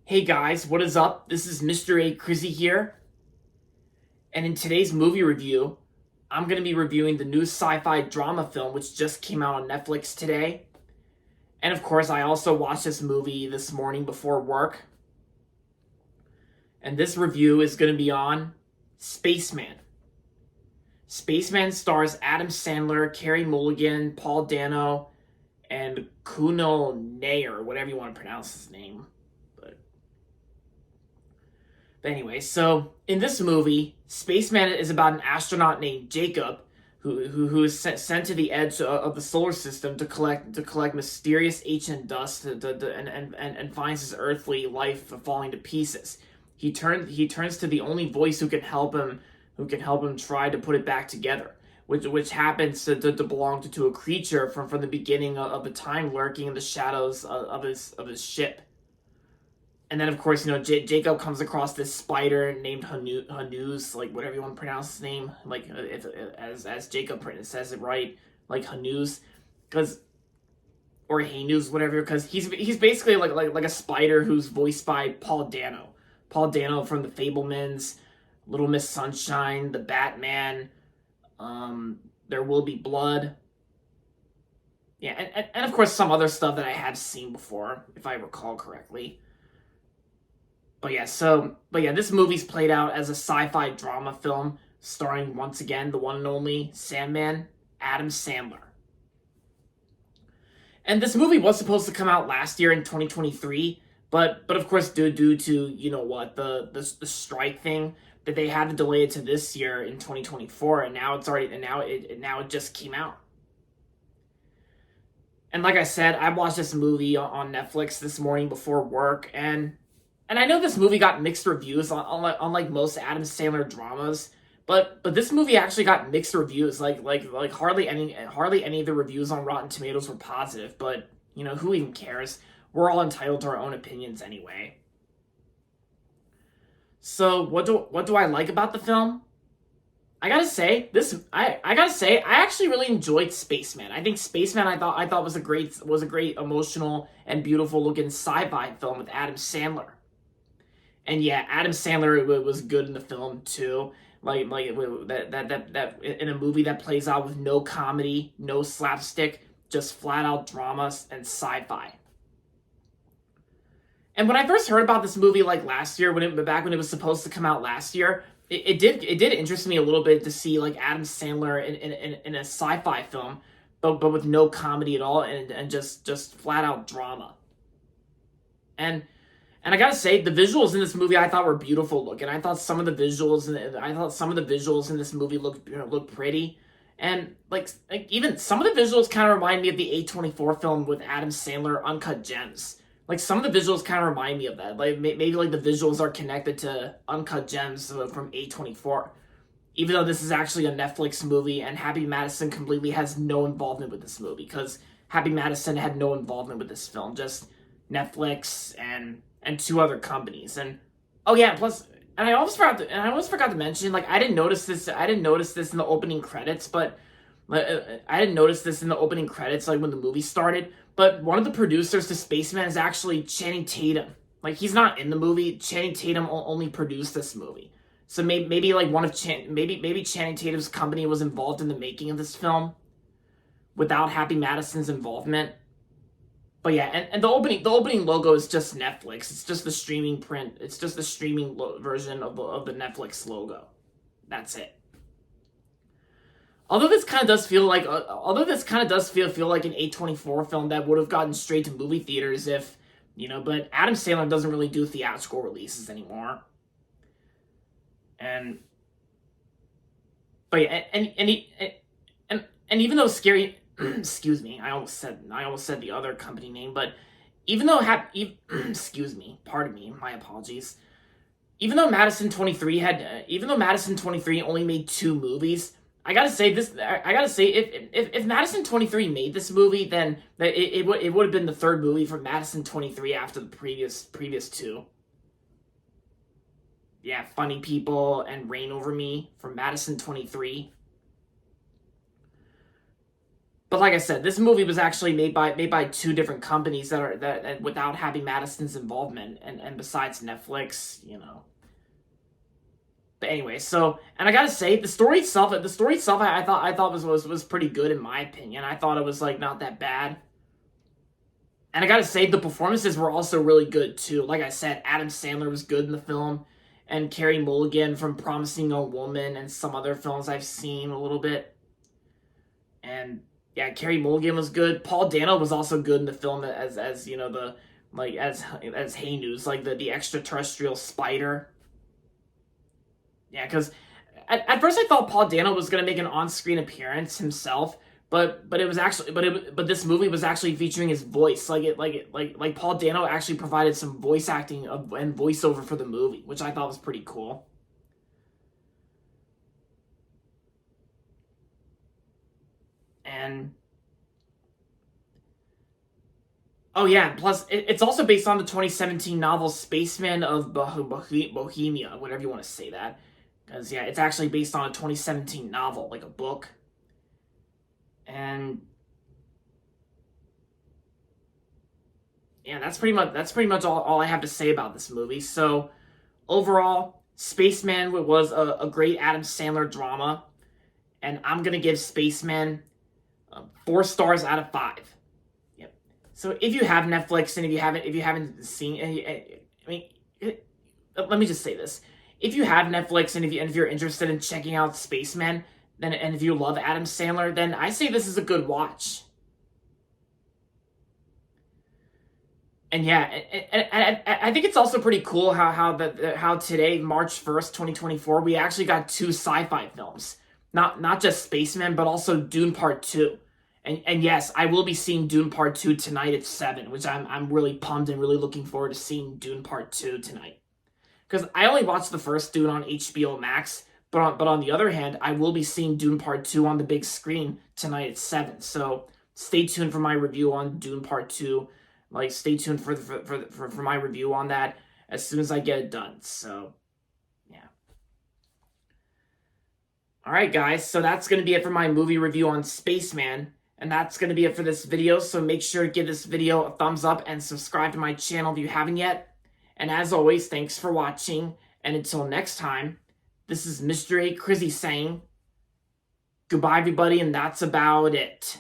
Hey guys, what is up? This is Mr. A. Crizzy here, and in today's movie review, I'm going to be reviewing the new sci-fi drama film which just came out on Netflix today. And of course, I also watched this movie this morning before work. And this review is going to be on Spaceman. Spaceman stars Adam Sandler, Carey Mulligan, Paul Dano, and Kuno Nair, whatever you want to pronounce his name. But anyway, so in this movie, Spaceman is about an astronaut named Jacob who is sent to the edge of the solar system to collect mysterious ancient dust and finds his earthly life falling to pieces. He turns to the only voice who can help him try to put it back together, which happens to belong to a creature from the beginning of the time lurking in the shadows of his ship. And then, of course, Jacob comes across this spider named Hanuz, like whatever you want to pronounce his name, like if as Jacob says it right, like Hanuz, because or Hanuz, whatever, because he's basically like a spider who's voiced by Paul Dano from the Fablemans, Little Miss Sunshine, the Batman, There Will Be Blood, yeah, and of course some other stuff that I have seen before, if I recall correctly. But yeah, this movie's played out as a sci-fi drama film starring once again the one and only Sandman, Adam Sandler. And this movie was supposed to come out last year in 2023, but of course due to the strike thing that they had to delay it to this year in 2024, and now it just came out. And like I said, I watched this movie on Netflix this morning before work, and I know this movie got mixed reviews, unlike most Adam Sandler dramas, but this movie actually got mixed reviews. Like hardly any of the reviews on Rotten Tomatoes were positive. But who even cares? We're all entitled to our own opinions anyway. So what do I like about the film? I gotta say I actually really enjoyed Spaceman. I think Spaceman I thought was a great emotional and beautiful looking sci-fi film with Adam Sandler. And yeah, Adam Sandler was good in the film too. That in a movie that plays out with no comedy, no slapstick, just flat out dramas and sci-fi. And when I first heard about this movie like last year, back when it was supposed to come out last year, it did interest me a little bit to see like Adam Sandler in a sci-fi film, but with no comedy at all and just flat out drama. And and I gotta say, the visuals in this movie I thought were beautiful looking. I thought some of the visuals in this movie looked pretty, and like even some of the visuals kind of remind me of the A24 film with Adam Sandler, Uncut Gems. Like some of the visuals kind of remind me of that. Like maybe like the visuals are connected to Uncut Gems from A24. Even though this is actually a Netflix movie, and Happy Madison completely has no involvement with this movie, because Happy Madison had no involvement with this film, just Netflix and two other companies. And oh yeah, plus I almost forgot to mention, like I didn't notice this in the opening credits, but I didn't notice this in the opening credits like when the movie started, but one of the producers to Spaceman is actually Channing Tatum. Like he's not in the movie. Channing Tatum only produced this movie. So maybe like maybe Channing Tatum's company was involved in the making of this film without Happy Madison's involvement. But yeah, and the opening logo is just Netflix. It's just the streaming print. It's just the streaming version of the Netflix logo. That's it. Although this kind of does feel like feel like an A24 film that would have gotten straight to movie theaters if, but Adam Sandler doesn't really do theatrical releases anymore. And but yeah, and even though Scary excuse me, I almost said the other company name, but excuse me, pardon me, my apologies. Even though Madison 23 only made two movies, I gotta say if Madison 23 made this movie, then it would have been the third movie from Madison 23 after the previous two. Yeah, Funny People and Reign Over Me from Madison 23. But like I said, this movie was actually made by two different companies that without Happy Madison's involvement, and besides Netflix, you know. But anyway, so, and I gotta say, the story itself, I thought was pretty good in my opinion. I thought it was like not that bad. And I gotta say, the performances were also really good too. Like I said, Adam Sandler was good in the film, and Carey Mulligan from Promising Young Woman and some other films I've seen a little bit. And yeah, Carey Mulligan was good. Paul Dano was also good in the film as you know, the like as Hey News, like the extraterrestrial spider. Yeah, because at first I thought Paul Dano was gonna make an on-screen appearance himself, but it was actually but this movie was actually featuring his voice. Like Paul Dano actually provided some voice acting and voiceover for the movie, which I thought was pretty cool. And oh yeah, plus it's also based on the 2017 novel Spaceman of Bohemia, whatever you want to say that. Because yeah, it's actually based on a 2017 novel, like a book. And yeah, that's pretty much all I have to say about this movie. So overall, Spaceman was a great Adam Sandler drama, and I'm gonna give Spaceman 4 stars out of 5. Yep. So if you have Netflix, and if you haven't seen, I mean, let me just say this: if you have Netflix, and if you're interested in checking out Spaceman, then, and if you love Adam Sandler, then I say this is a good watch. And yeah, and I think it's also pretty cool how today, March 1st, 2024, we actually got two sci-fi films. Not just Spaceman, but also Dune Part 2. And yes, I will be seeing Dune Part 2 tonight at 7, which I'm really pumped and really looking forward to seeing Dune Part 2 tonight. Because I only watched the first Dune on HBO Max, but on the other hand, I will be seeing Dune Part 2 on the big screen tonight at 7. So stay tuned for my review on Dune Part 2. Like, stay tuned for my review on that as soon as I get it done. So, yeah. Alright, guys. So that's going to be it for my movie review on Spaceman. And that's going to be it for this video. So make sure to give this video a thumbs up and subscribe to my channel if you haven't yet. And as always, thanks for watching. And until next time, this is Mr. A. Crizzy saying goodbye, everybody, and that's about it.